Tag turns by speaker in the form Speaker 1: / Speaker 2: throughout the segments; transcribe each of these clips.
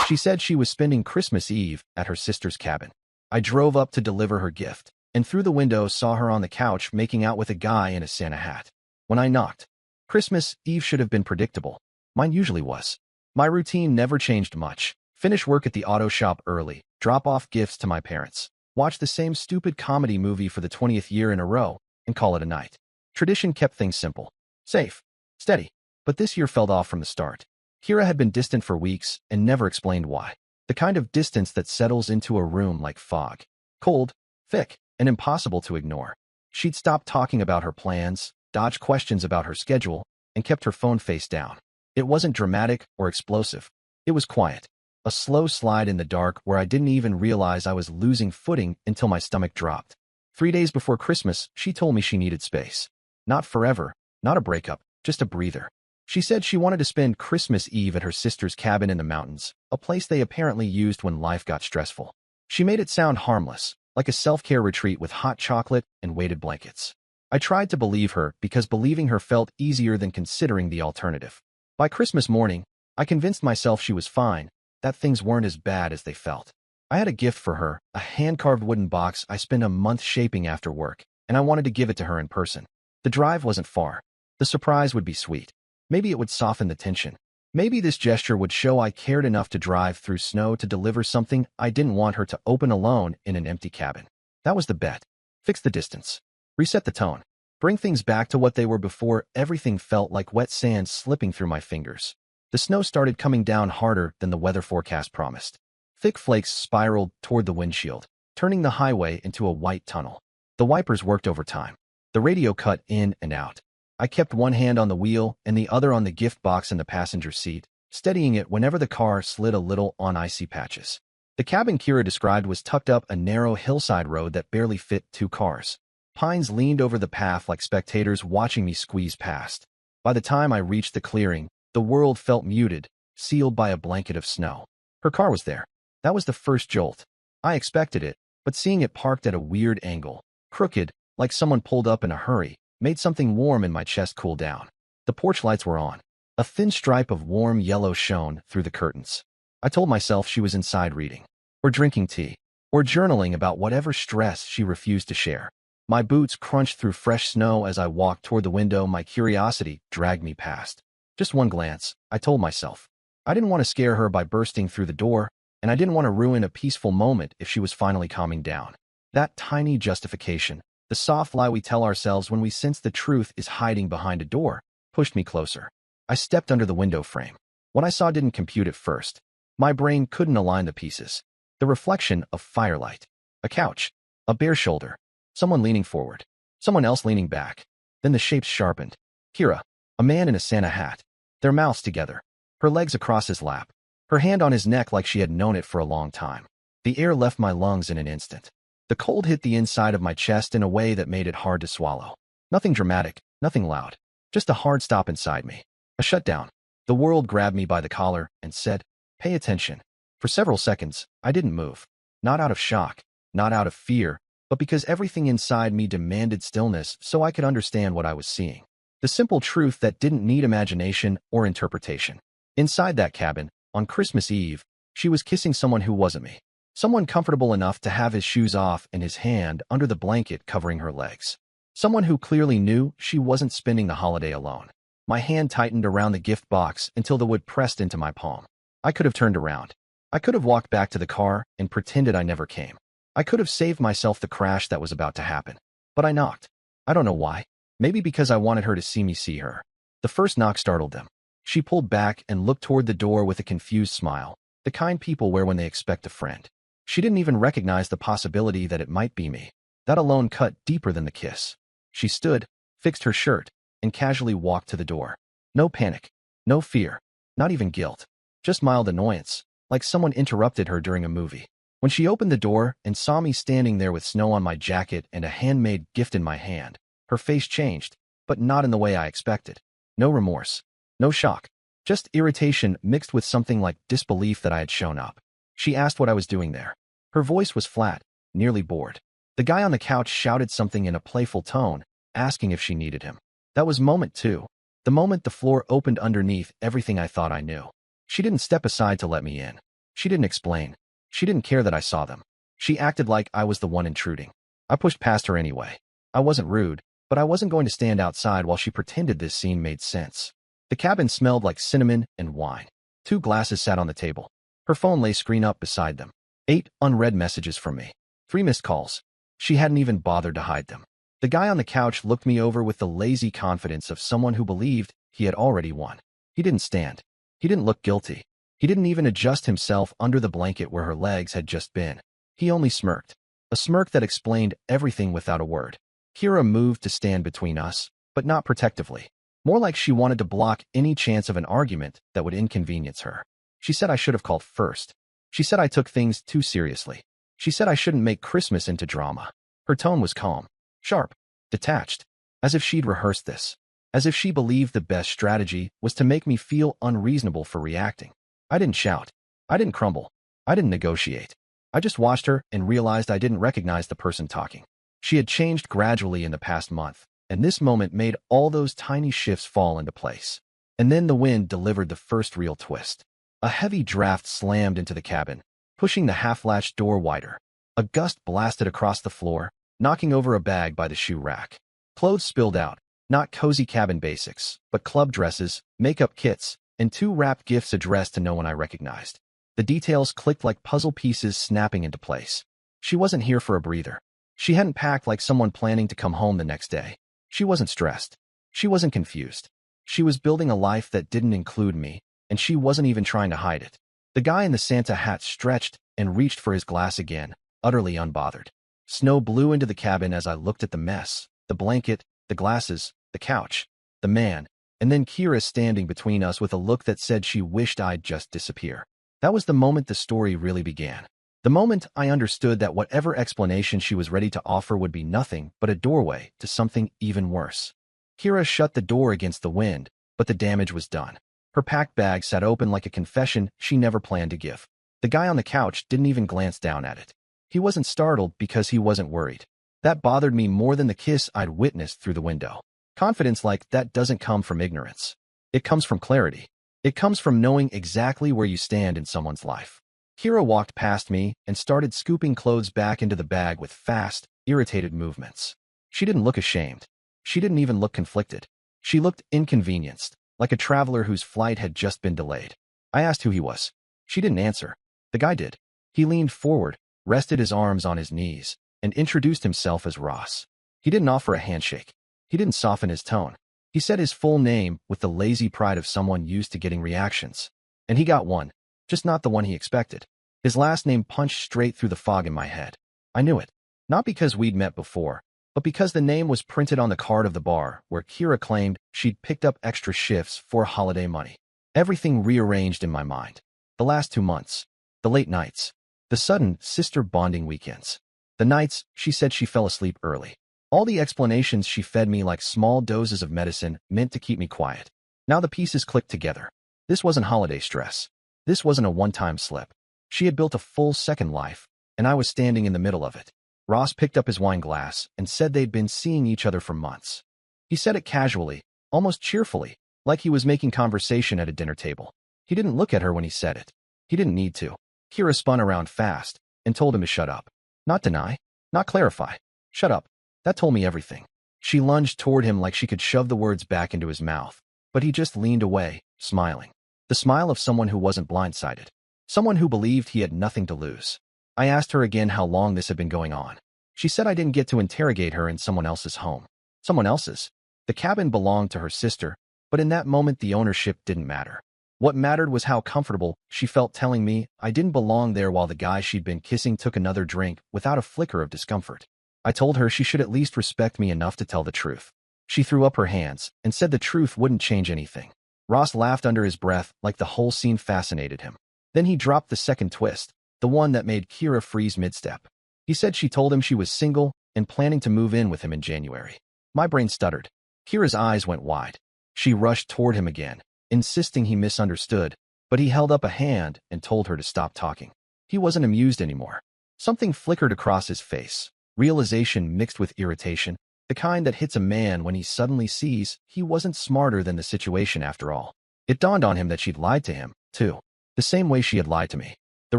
Speaker 1: She said she was spending Christmas Eve at her sister's cabin. I drove up to deliver her gift, and through the window saw her on the couch making out with a guy in a Santa hat. When I knocked, Christmas Eve should have been predictable. Mine usually was. My routine never changed much. Finish work at the auto shop early, drop off gifts to my parents, watch the same stupid comedy movie for the 20th year in a row, and call it a night. Tradition kept things simple, safe, steady. But this year felt off from the start. Kira had been distant for weeks and never explained why. The kind of distance that settles into a room like fog. Cold, thick, and impossible to ignore. She'd stopped talking about her plans, dodged questions about her schedule, and kept her phone face down. It wasn't dramatic or explosive. It was quiet. A slow slide in the dark where I didn't even realize I was losing footing until my stomach dropped. 3 days before Christmas, she told me she needed space. Not forever, not a breakup, just a breather. She said she wanted to spend Christmas Eve at her sister's cabin in the mountains, a place they apparently used when life got stressful. She made it sound harmless, like a self-care retreat with hot chocolate and weighted blankets. I tried to believe her because believing her felt easier than considering the alternative. By Christmas morning, I convinced myself she was fine, that things weren't as bad as they felt. I had a gift for her, a hand-carved wooden box I spent a month shaping after work, and I wanted to give it to her in person. The drive wasn't far. The surprise would be sweet. Maybe it would soften the tension. Maybe this gesture would show I cared enough to drive through snow to deliver something I didn't want her to open alone in an empty cabin. That was the bet. Fix the distance. Reset the tone. Bring things back to what they were before everything felt like wet sand slipping through my fingers. The snow started coming down harder than the weather forecast promised. Thick flakes spiraled toward the windshield, turning the highway into a white tunnel. The wipers worked overtime. The radio cut in and out. I kept one hand on the wheel and the other on the gift box in the passenger seat, steadying it whenever the car slid a little on icy patches. The cabin Kira described was tucked up a narrow hillside road that barely fit 2 cars. Pines leaned over the path like spectators watching me squeeze past. By the time I reached the clearing, the world felt muted, sealed by a blanket of snow. Her car was there. That was the first jolt. I expected it, but seeing it parked at a weird angle, crooked, like someone pulled up in a hurry, made something warm in my chest cool down. The porch lights were on. A thin stripe of warm yellow shone through the curtains. I told myself she was inside reading, or drinking tea, or journaling about whatever stress she refused to share. My boots crunched through fresh snow as I walked toward the window. My curiosity dragged me past. Just one glance, I told myself. I didn't want to scare her by bursting through the door, and I didn't want to ruin a peaceful moment if she was finally calming down. That tiny justification, the soft lie we tell ourselves when we sense the truth is hiding behind a door, pushed me closer. I stepped under the window frame. What I saw didn't compute at first. My brain couldn't align the pieces. The reflection of firelight. A couch. A bare shoulder. Someone leaning forward. Someone else leaning back. Then the shapes sharpened. Kira. A man in a Santa hat. Their mouths together. Her legs across his lap. Her hand on his neck like she had known it for a long time. The air left my lungs in an instant. The cold hit the inside of my chest in a way that made it hard to swallow. Nothing dramatic, nothing loud. Just a hard stop inside me. A shutdown. The world grabbed me by the collar and said, "Pay attention." For several seconds, I didn't move. Not out of shock, not out of fear, but because everything inside me demanded stillness so I could understand what I was seeing. The simple truth that didn't need imagination or interpretation. Inside that cabin, on Christmas Eve, she was kissing someone who wasn't me. Someone comfortable enough to have his shoes off and his hand under the blanket covering her legs. Someone who clearly knew she wasn't spending the holiday alone. My hand tightened around the gift box until the wood pressed into my palm. I could have turned around. I could have walked back to the car and pretended I never came. I could have saved myself the crash that was about to happen. But I knocked. I don't know why. Maybe because I wanted her to see me see her. The first knock startled them. She pulled back and looked toward the door with a confused smile, the kind people wear when they expect a friend. She didn't even recognize the possibility that it might be me. That alone cut deeper than the kiss. She stood, fixed her shirt, and casually walked to the door. No panic, no fear, not even guilt, just mild annoyance, like someone interrupted her during a movie. When she opened the door and saw me standing there with snow on my jacket and a handmade gift in my hand, her face changed, but not in the way I expected. No remorse, no shock, just irritation mixed with something like disbelief that I had shown up. She asked what I was doing there. Her voice was flat, nearly bored. The guy on the couch shouted something in a playful tone, asking if she needed him. That was moment 2. The moment the floor opened underneath everything I thought I knew. She didn't step aside to let me in. She didn't explain. She didn't care that I saw them. She acted like I was the one intruding. I pushed past her anyway. I wasn't rude, but I wasn't going to stand outside while she pretended this scene made sense. The cabin smelled like cinnamon and wine. 2 glasses sat on the table. Her phone lay screen up beside them. 8 unread messages from me. 3 missed calls. She hadn't even bothered to hide them. The guy on the couch looked me over with the lazy confidence of someone who believed he had already won. He didn't stand. He didn't look guilty. He didn't even adjust himself under the blanket where her legs had just been. He only smirked. A smirk that explained everything without a word. Kira moved to stand between us, but not protectively. More like she wanted to block any chance of an argument that would inconvenience her. She said I should have called first. She said I took things too seriously. She said I shouldn't make Christmas into drama. Her tone was calm, sharp, detached, as if she'd rehearsed this. As if she believed the best strategy was to make me feel unreasonable for reacting. I didn't shout. I didn't crumble. I didn't negotiate. I just watched her and realized I didn't recognize the person talking. She had changed gradually in the past month, and this moment made all those tiny shifts fall into place. And then the wind delivered the first real twist. A heavy draft slammed into the cabin, pushing the half-latched door wider. A gust blasted across the floor, knocking over a bag by the shoe rack. Clothes spilled out, not cozy cabin basics, but club dresses, makeup kits, and 2 wrapped gifts addressed to no one I recognized. The details clicked like puzzle pieces snapping into place. She wasn't here for a breather. She hadn't packed like someone planning to come home the next day. She wasn't stressed. She wasn't confused. She was building a life that didn't include me, and she wasn't even trying to hide it. The guy in the Santa hat stretched and reached for his glass again, utterly unbothered. Snow blew into the cabin as I looked at the mess, the blanket, the glasses, the couch, the man, and then Kira standing between us with a look that said she wished I'd just disappear. That was the moment the story really began. The moment I understood that whatever explanation she was ready to offer would be nothing but a doorway to something even worse. Kira shut the door against the wind, but the damage was done. Her packed bag sat open like a confession she never planned to give. The guy on the couch didn't even glance down at it. He wasn't startled because he wasn't worried. That bothered me more than the kiss I'd witnessed through the window. Confidence like that doesn't come from ignorance. It comes from clarity. It comes from knowing exactly where you stand in someone's life. Kira walked past me and started scooping clothes back into the bag with fast, irritated movements. She didn't look ashamed. She didn't even look conflicted. She looked inconvenienced, like a traveler whose flight had just been delayed. I asked who he was. She didn't answer. The guy did. He leaned forward, rested his arms on his knees, and introduced himself as Ross. He didn't offer a handshake. He didn't soften his tone. He said his full name with the lazy pride of someone used to getting reactions. And he got one, just not the one he expected. His last name punched straight through the fog in my head. I knew it. Not because we'd met before, but because the name was printed on the card of the bar where Kira claimed she'd picked up extra shifts for holiday money. Everything rearranged in my mind. The last 2 months. The late nights. The sudden sister bonding weekends. The nights she said she fell asleep early. All the explanations she fed me like small doses of medicine meant to keep me quiet. Now the pieces clicked together. This wasn't holiday stress. This wasn't a one-time slip. She had built a full second life, and I was standing in the middle of it. Ross picked up his wine glass and said they'd been seeing each other for months. He said it casually, almost cheerfully, like he was making conversation at a dinner table. He didn't look at her when he said it. He didn't need to. Kira spun around fast and told him to shut up. Not deny, not clarify. Shut up. That told me everything. She lunged toward him like she could shove the words back into his mouth, but he just leaned away, smiling. The smile of someone who wasn't blindsided. Someone who believed he had nothing to lose. I asked her again how long this had been going on. She said I didn't get to interrogate her in someone else's home. Someone else's? The cabin belonged to her sister, but in that moment the ownership didn't matter. What mattered was how comfortable she felt telling me I didn't belong there while the guy she'd been kissing took another drink without a flicker of discomfort. I told her she should at least respect me enough to tell the truth. She threw up her hands and said the truth wouldn't change anything. Ross laughed under his breath like the whole scene fascinated him. Then he dropped the second twist, the one that made Kira freeze mid-step. He said she told him she was single and planning to move in with him in January. My brain stuttered. Kira's eyes went wide. She rushed toward him again, insisting he misunderstood, but he held up a hand and told her to stop talking. He wasn't amused anymore. Something flickered across his face, realization mixed with irritation, the kind that hits a man when he suddenly sees he wasn't smarter than the situation after all. It dawned on him that she'd lied to him, too, the same way she had lied to me. The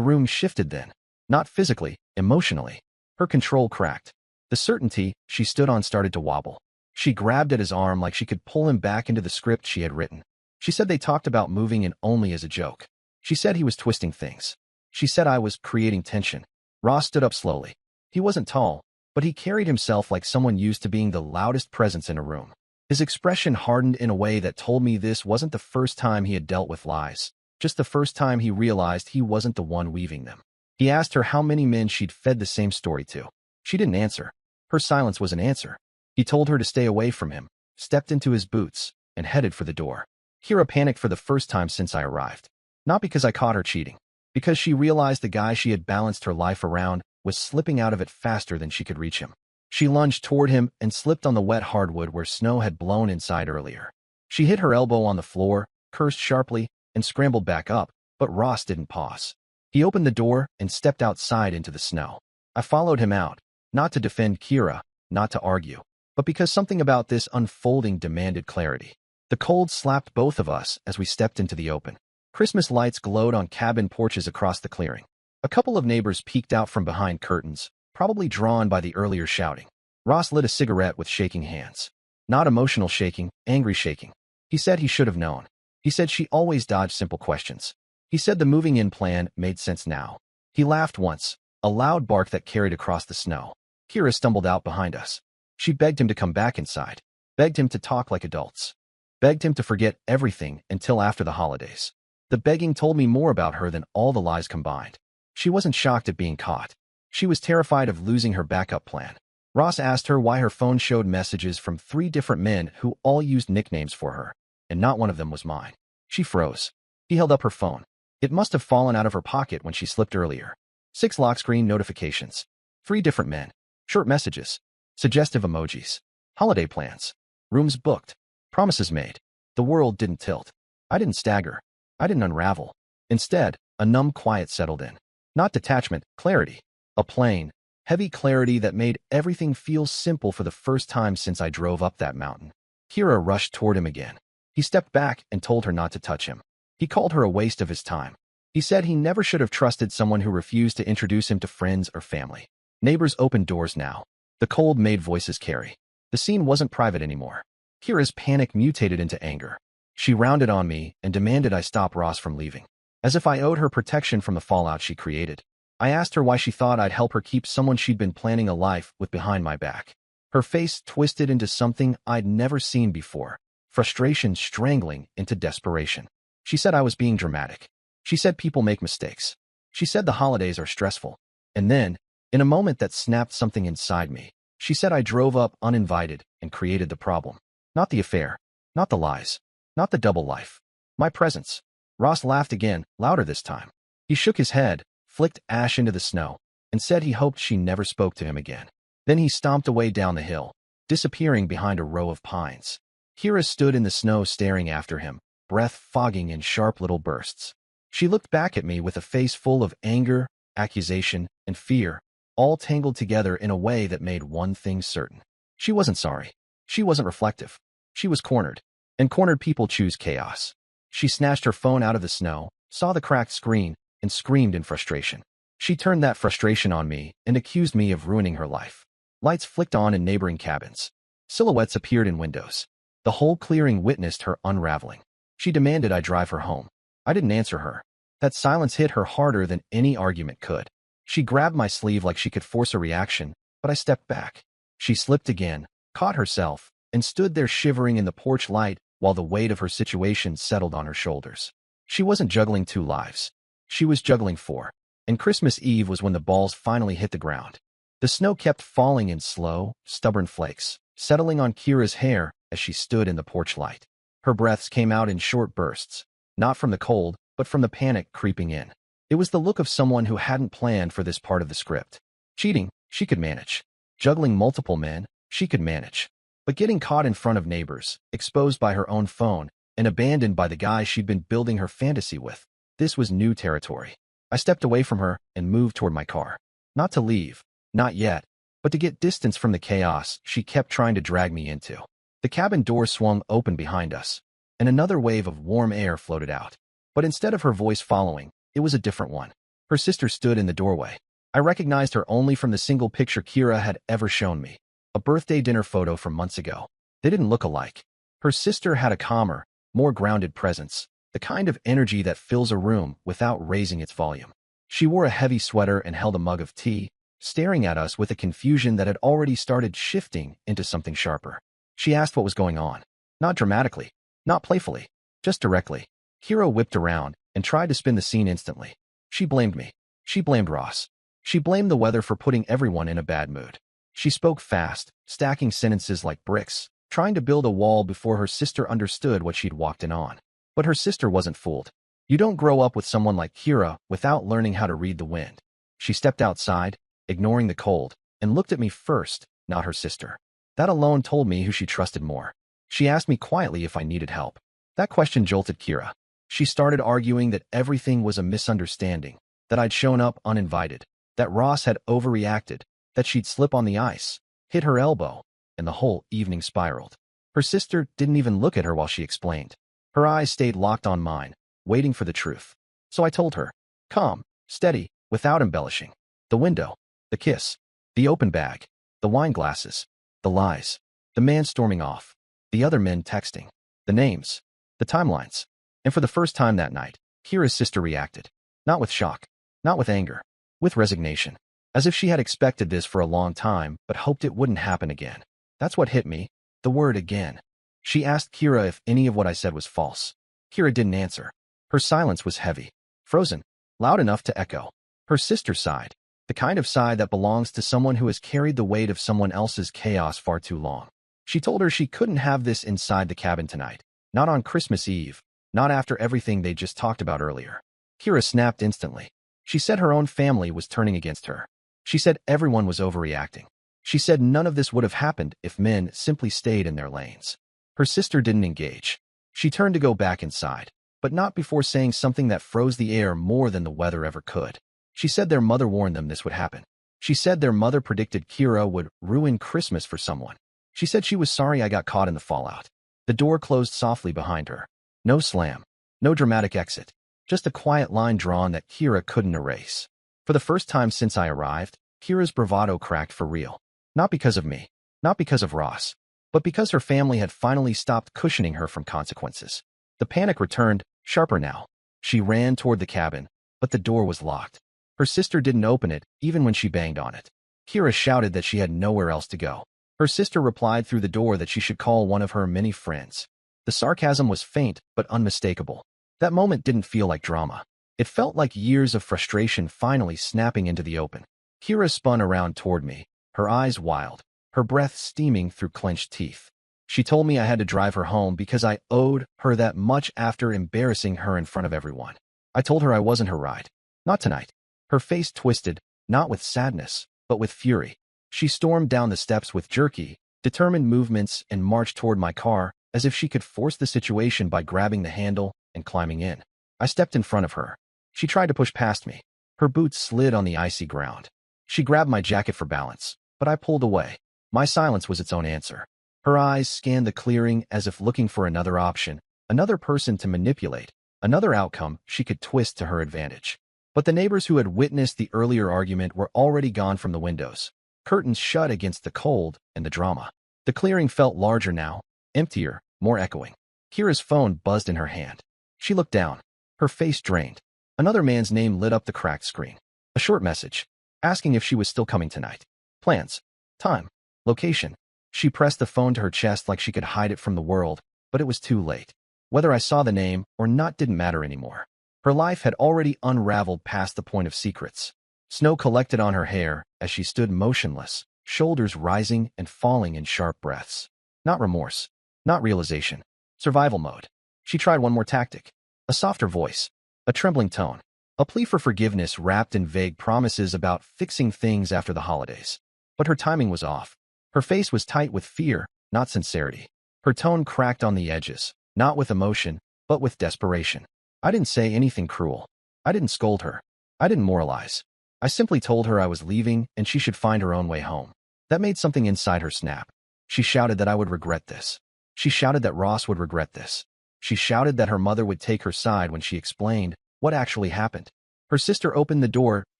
Speaker 1: room shifted then. Not physically, emotionally. Her control cracked. The certainty she stood on started to wobble. She grabbed at his arm like she could pull him back into the script she had written. She said they talked about moving in only as a joke. She said he was twisting things. She said I was creating tension. Ross stood up slowly. He wasn't tall, but he carried himself like someone used to being the loudest presence in a room. His expression hardened in a way that told me this wasn't the first time he had dealt with lies, just the first time he realized he wasn't the one weaving them. He asked her how many men she'd fed the same story to. She didn't answer. Her silence was an answer. He told her to stay away from him, stepped into his boots, and headed for the door. Kira panicked for the first time since I arrived. Not because I caught her cheating, because she realized the guy she had balanced her life around was slipping out of it faster than she could reach him. She lunged toward him and slipped on the wet hardwood where snow had blown inside earlier. She hit her elbow on the floor, cursed sharply, and scrambled back up, but Ross didn't pause. He opened the door and stepped outside into the snow. I followed him out, not to defend Kira, not to argue, but because something about this unfolding demanded clarity. The cold slapped both of us as we stepped into the open. Christmas lights glowed on cabin porches across the clearing. A couple of neighbors peeked out from behind curtains, probably drawn by the earlier shouting. Ross lit a cigarette with shaking hands. Not emotional shaking, angry shaking. He said he should have known. He said she always dodged simple questions. He said the moving in plan made sense now. He laughed once, a loud bark that carried across the snow. Kira stumbled out behind us. She begged him to come back inside, begged him to talk like adults, begged him to forget everything until after the holidays. The begging told me more about her than all the lies combined. She wasn't shocked at being caught. She was terrified of losing her backup plan. Ross asked her why her phone showed messages from 3 different men who all used nicknames for her, and not one of them was mine. She froze. He held up her phone. It must have fallen out of her pocket when she slipped earlier. 6 lock screen notifications. 3 different men. Short messages. Suggestive emojis. Holiday plans. Rooms booked. Promises made. The world didn't tilt. I didn't stagger. I didn't unravel. Instead, a numb quiet settled in. Not detachment, clarity. A plain, heavy clarity that made everything feel simple for the first time since I drove up that mountain. Kira rushed toward him again. He stepped back and told her not to touch him. He called her a waste of his time. He said he never should have trusted someone who refused to introduce him to friends or family. Neighbors opened doors now. The cold made voices carry. The scene wasn't private anymore. Kira's panic mutated into anger. She rounded on me and demanded I stop Ross from leaving, as if I owed her protection from the fallout she created. I asked her why she thought I'd help her keep someone she'd been planning a life with behind my back. Her face twisted into something I'd never seen before, frustration strangling into desperation. She said I was being dramatic. She said people make mistakes. She said the holidays are stressful. And then, in a moment that snapped something inside me, she said I drove up uninvited and created the problem. Not the affair, not the lies, not the double life. My presence. Ross laughed again, louder this time. He shook his head, flicked ash into the snow, and said he hoped she never spoke to him again. Then he stomped away down the hill, disappearing behind a row of pines. Kira stood in the snow staring after him, breath fogging in sharp little bursts. She looked back at me with a face full of anger, accusation, and fear, all tangled together in a way that made one thing certain. She wasn't sorry. She wasn't reflective. She was cornered. And cornered people choose chaos. She snatched her phone out of the snow, saw the cracked screen, and screamed in frustration. She turned that frustration on me and accused me of ruining her life. Lights flicked on in neighboring cabins. Silhouettes appeared in windows. The whole clearing witnessed her unraveling. She demanded I drive her home. I didn't answer her. That silence hit her harder than any argument could. She grabbed my sleeve like she could force a reaction, but I stepped back. She slipped again, caught herself, and stood there shivering in the porch light while the weight of her situation settled on her shoulders. She wasn't juggling 2 lives. She was juggling 4. And Christmas Eve was when the balls finally hit the ground. The snow kept falling in slow, stubborn flakes, settling on Kira's hair as she stood in the porch light. Her breaths came out in short bursts, not from the cold, but from the panic creeping in. It was the look of someone who hadn't planned for this part of the script. Cheating, she could manage. Juggling multiple men, she could manage. But getting caught in front of neighbors, exposed by her own phone, and abandoned by the guy she'd been building her fantasy with, this was new territory. I stepped away from her and moved toward my car. Not to leave, not yet, but to get distance from the chaos she kept trying to drag me into. The cabin door swung open behind us, and another wave of warm air floated out. But instead of her voice following, it was a different one. Her sister stood in the doorway. I recognized her only from the single picture Kira had ever shown me, a birthday dinner photo from months ago. They didn't look alike. Her sister had a calmer, more grounded presence, the kind of energy that fills a room without raising its volume. She wore a heavy sweater and held a mug of tea, staring at us with a confusion that had already started shifting into something sharper. She asked what was going on. Not dramatically, not playfully, just directly. Kira whipped around and tried to spin the scene instantly. She blamed me. She blamed Ross. She blamed the weather for putting everyone in a bad mood. She spoke fast, stacking sentences like bricks, trying to build a wall before her sister understood what she'd walked in on. But her sister wasn't fooled. You don't grow up with someone like Kira without learning how to read the wind. She stepped outside, ignoring the cold, and looked at me first, not her sister. That alone told me who she trusted more. She asked me quietly if I needed help. That question jolted Kira. She started arguing that everything was a misunderstanding, that I'd shown up uninvited, that Ross had overreacted, that she'd slip on the ice, hit her elbow, and the whole evening spiraled. Her sister didn't even look at her while she explained. Her eyes stayed locked on mine, waiting for the truth. So I told her, calm, steady, without embellishing. The window, the kiss, the open bag, the wine glasses, the lies, the man storming off, the other men texting, the names, the timelines. And for the first time that night, Kira's sister reacted. Not with shock, not with anger, with resignation. As if she had expected this for a long time, but hoped it wouldn't happen again. That's what hit me, the word again. She asked Kira if any of what I said was false. Kira didn't answer. Her silence was heavy, frozen, loud enough to echo. Her sister sighed, the kind of sigh that belongs to someone who has carried the weight of someone else's chaos far too long. She told her she couldn't have this inside the cabin tonight, not on Christmas Eve, not after everything they just talked about earlier. Kira snapped instantly. She said her own family was turning against her. She said everyone was overreacting. She said none of this would have happened if men simply stayed in their lanes. Her sister didn't engage. She turned to go back inside, but not before saying something that froze the air more than the weather ever could. She said their mother warned them this would happen. She said their mother predicted Kira would ruin Christmas for someone. She said she was sorry I got caught in the fallout. The door closed softly behind her. No slam, no dramatic exit, just a quiet line drawn that Kira couldn't erase. For the first time since I arrived, Kira's bravado cracked for real. Not because of me, not because of Ross, but because her family had finally stopped cushioning her from consequences. The panic returned, sharper now. She ran toward the cabin, but the door was locked. Her sister didn't open it, even when she banged on it. Kira shouted that she had nowhere else to go. Her sister replied through the door that she should call one of her many friends. The sarcasm was faint but unmistakable. That moment didn't feel like drama. It felt like years of frustration finally snapping into the open. Kira spun around toward me, her eyes wild, her breath steaming through clenched teeth. She told me I had to drive her home because I owed her that much after embarrassing her in front of everyone. I told her I wasn't her ride. Not tonight. Her face twisted, not with sadness, but with fury. She stormed down the steps with jerky, determined movements and marched toward my car as if she could force the situation by grabbing the handle and climbing in. I stepped in front of her. She tried to push past me. Her boots slid on the icy ground. She grabbed my jacket for balance, but I pulled away. My silence was its own answer. Her eyes scanned the clearing as if looking for another option, another person to manipulate, another outcome she could twist to her advantage. But the neighbors who had witnessed the earlier argument were already gone from the windows, curtains shut against the cold and the drama. The clearing felt larger now, emptier, more echoing. Kira's phone buzzed in her hand. She looked down, her face drained. Another man's name lit up the cracked screen. A short message, asking if she was still coming tonight. Plans, time, location. She pressed the phone to her chest like she could hide it from the world, but it was too late. Whether I saw the name or not didn't matter anymore. Her life had already unraveled past the point of secrets. Snow collected on her hair as she stood motionless, shoulders rising and falling in sharp breaths. Not remorse, not realization. Survival mode. She tried one more tactic. A softer voice, a trembling tone, a plea for forgiveness wrapped in vague promises about fixing things after the holidays. But her timing was off. Her face was tight with fear, not sincerity. Her tone cracked on the edges, not with emotion, but with desperation. I didn't say anything cruel. I didn't scold her. I didn't moralize. I simply told her I was leaving and she should find her own way home. That made something inside her snap. She shouted that I would regret this. She shouted that Ross would regret this. She shouted that her mother would take her side when she explained what actually happened. Her sister opened the door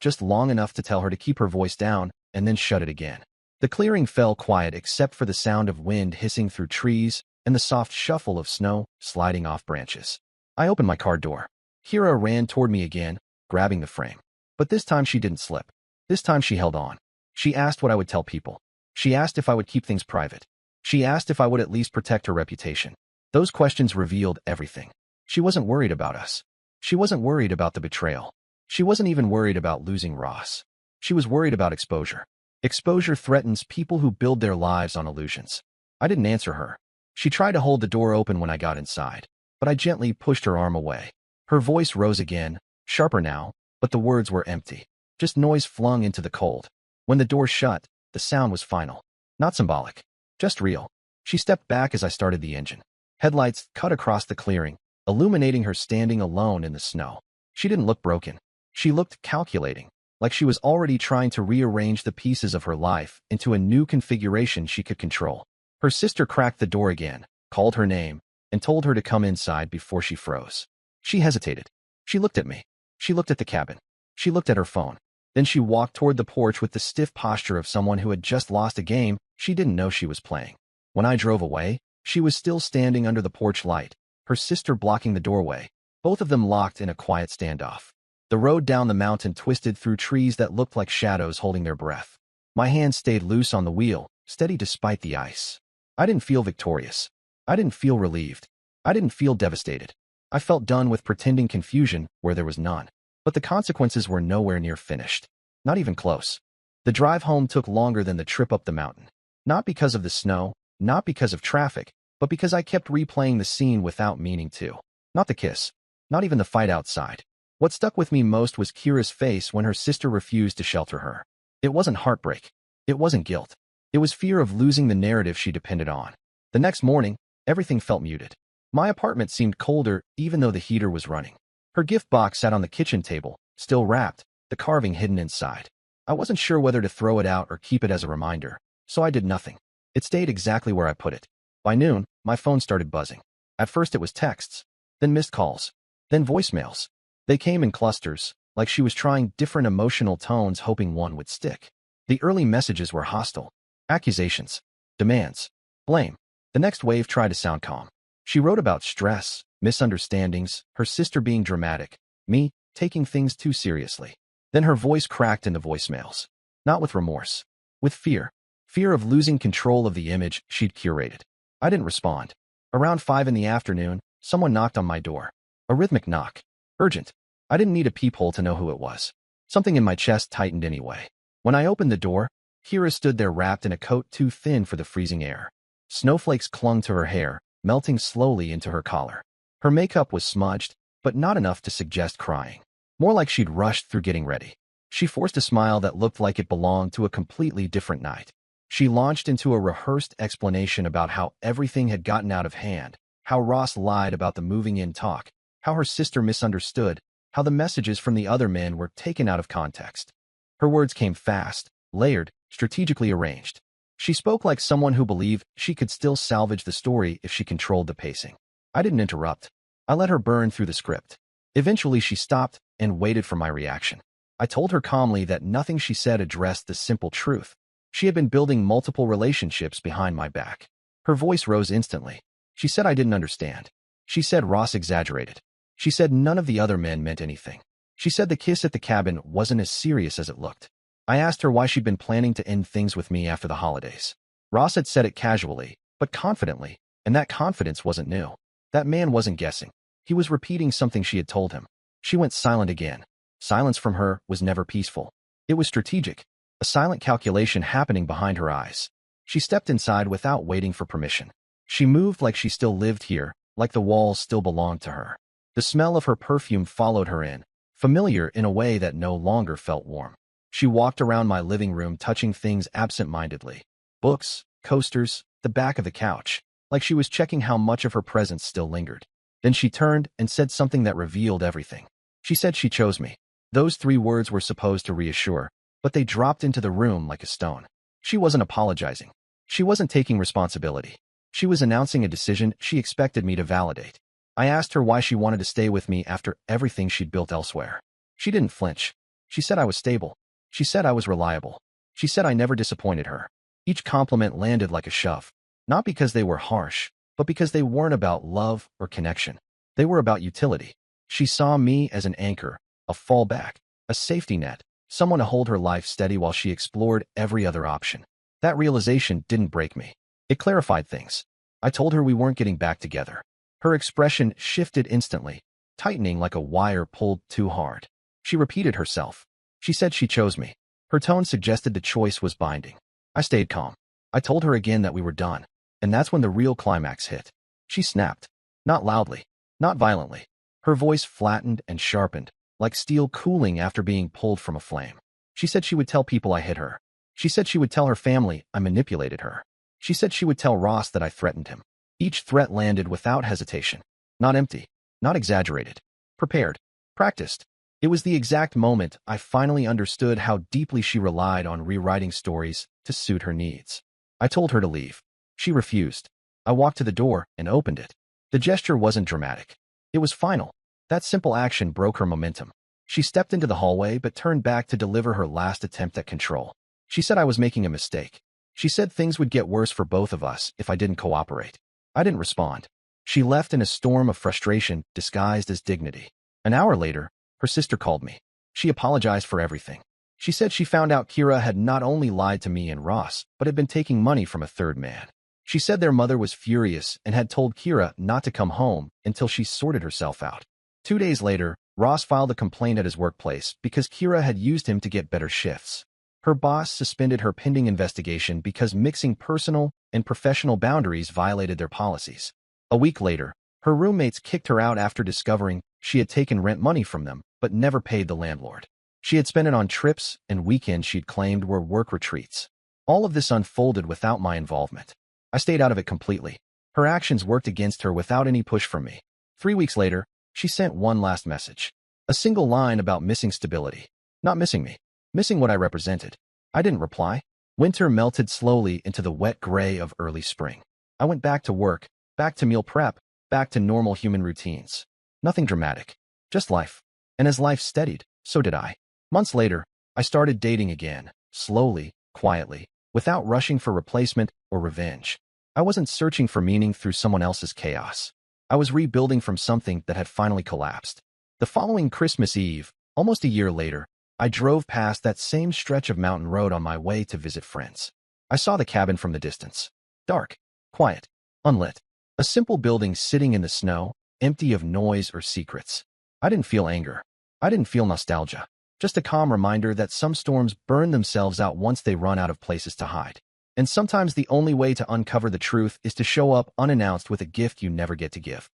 Speaker 1: just long enough to tell her to keep her voice down and then shut it again. The clearing fell quiet except for the sound of wind hissing through trees and the soft shuffle of snow sliding off branches. I opened my car door. Kira ran toward me again, grabbing the frame. But this time she didn't slip. This time she held on. She asked what I would tell people. She asked if I would keep things private. She asked if I would at least protect her reputation. Those questions revealed everything. She wasn't worried about us. She wasn't worried about the betrayal. She wasn't even worried about losing Ross. She was worried about exposure. Exposure threatens people who build their lives on illusions. I didn't answer her. She tried to hold the door open when I got inside, but I gently pushed her arm away. Her voice rose again, sharper now, but the words were empty. Just noise flung into the cold. When the door shut, the sound was final. Not symbolic. Just real. She stepped back as I started the engine. Headlights cut across the clearing, illuminating her standing alone in the snow. She didn't look broken. She looked calculating, like she was already trying to rearrange the pieces of her life into a new configuration she could control. Her sister cracked the door again, called her name, and told her to come inside before she froze. She hesitated. She looked at me. She looked at the cabin. She looked at her phone. Then she walked toward the porch with the stiff posture of someone who had just lost a game she didn't know she was playing. When I drove away, she was still standing under the porch light, her sister blocking the doorway, both of them locked in a quiet standoff. The road down the mountain twisted through trees that looked like shadows holding their breath. My hand stayed loose on the wheel, steady despite the ice. I didn't feel victorious. I didn't feel relieved. I didn't feel devastated. I felt done with pretending confusion where there was none. But the consequences were nowhere near finished. Not even close. The drive home took longer than the trip up the mountain. Not because of the snow, not because of traffic, but because I kept replaying the scene without meaning to. Not the kiss. Not even the fight outside. What stuck with me most was Kira's face when her sister refused to shelter her. It wasn't heartbreak. It wasn't guilt. It was fear of losing the narrative she depended on. The next morning, everything felt muted. My apartment seemed colder even though the heater was running. Her gift box sat on the kitchen table, still wrapped, the carving hidden inside. I wasn't sure whether to throw it out or keep it as a reminder, so I did nothing. It stayed exactly where I put it. By noon, my phone started buzzing. At first it was texts, then missed calls, then voicemails. They came in clusters, like she was trying different emotional tones hoping one would stick. The early messages were hostile. Accusations. Demands. Blame. The next wave tried to sound calm. She wrote about stress, misunderstandings, her sister being dramatic, me taking things too seriously. Then her voice cracked in the voicemails. Not with remorse. With fear. Fear of losing control of the image she'd curated. I didn't respond. Around 5 in the afternoon, someone knocked on my door. A rhythmic knock. Urgent. I didn't need a peephole to know who it was. Something in my chest tightened anyway. When I opened the door, Kira stood there wrapped in a coat too thin for the freezing air. Snowflakes clung to her hair, melting slowly into her collar. Her makeup was smudged, but not enough to suggest crying. More like she'd rushed through getting ready. She forced a smile that looked like it belonged to a completely different night. She launched into a rehearsed explanation about how everything had gotten out of hand, how Ross lied about the moving-in talk, how her sister misunderstood, how the messages from the other men were taken out of context. Her words came fast, layered, strategically arranged. She spoke like someone who believed she could still salvage the story if she controlled the pacing. I didn't interrupt. I let her burn through the script. Eventually she stopped and waited for my reaction. I told her calmly that nothing she said addressed the simple truth. She had been building multiple relationships behind my back. Her voice rose instantly. She said I didn't understand. She said Ross exaggerated. She said none of the other men meant anything. She said the kiss at the cabin wasn't as serious as it looked. I asked her why she'd been planning to end things with me after the holidays. Ross had said it casually, but confidently, and that confidence wasn't new. That man wasn't guessing. He was repeating something she had told him. She went silent again. Silence from her was never peaceful. It was strategic, a silent calculation happening behind her eyes. She stepped inside without waiting for permission. She moved like she still lived here, like the walls still belonged to her. The smell of her perfume followed her in, familiar in a way that no longer felt warm. She walked around my living room touching things absent-mindedly. Books, coasters, the back of the couch, like she was checking how much of her presence still lingered. Then she turned and said something that revealed everything. She said she chose me. Those 3 words were supposed to reassure, but they dropped into the room like a stone. She wasn't apologizing. She wasn't taking responsibility. She was announcing a decision she expected me to validate. I asked her why she wanted to stay with me after everything she'd built elsewhere. She didn't flinch. She said I was stable. She said I was reliable. She said I never disappointed her. Each compliment landed like a shove. Not because they were harsh, but because they weren't about love or connection. They were about utility. She saw me as an anchor, a fallback, a safety net, someone to hold her life steady while she explored every other option. That realization didn't break me. It clarified things. I told her we weren't getting back together. Her expression shifted instantly, tightening like a wire pulled too hard. She repeated herself. She said she chose me. Her tone suggested the choice was binding. I stayed calm. I told her again that we were done. And that's when the real climax hit. She snapped. Not loudly. Not violently. Her voice flattened and sharpened, like steel cooling after being pulled from a flame. She said she would tell people I hit her. She said she would tell her family I manipulated her. She said she would tell Ross that I threatened him. Each threat landed without hesitation. Not empty. Not exaggerated. Prepared. Practiced. It was the exact moment I finally understood how deeply she relied on rewriting stories to suit her needs. I told her to leave. She refused. I walked to the door and opened it. The gesture wasn't dramatic. It was final. That simple action broke her momentum. She stepped into the hallway but turned back to deliver her last attempt at control. She said I was making a mistake. She said things would get worse for both of us if I didn't cooperate. I didn't respond. She left in a storm of frustration disguised as dignity. An hour later, her sister called me. She apologized for everything. She said she found out Kira had not only lied to me and Ross, but had been taking money from a third man. She said their mother was furious and had told Kira not to come home until she sorted herself out. 2 days later, Ross filed a complaint at his workplace because Kira had used him to get better shifts. Her boss suspended her pending investigation because mixing personal and professional boundaries violated their policies. A week later, her roommates kicked her out after discovering she had taken rent money from them but never paid the landlord. She had spent it on trips and weekends she'd claimed were work retreats. All of this unfolded without my involvement. I stayed out of it completely. Her actions worked against her without any push from me. 3 weeks later, she sent one last message. A single line about missing stability. Not missing me. Missing what I represented. I didn't reply. Winter melted slowly into the wet gray of early spring. I went back to work, back to meal prep, back to normal human routines. Nothing dramatic. Just life. And as life steadied, so did I. Months later, I started dating again, slowly, quietly, without rushing for replacement or revenge. I wasn't searching for meaning through someone else's chaos. I was rebuilding from something that had finally collapsed. The following Christmas Eve, almost a year later, I drove past that same stretch of mountain road on my way to visit friends. I saw the cabin from the distance. Dark, quiet, unlit. A simple building sitting in the snow, empty of noise or secrets. I didn't feel anger. I didn't feel nostalgia. Just a calm reminder that some storms burn themselves out once they run out of places to hide. And sometimes the only way to uncover the truth is to show up unannounced with a gift you never get to give.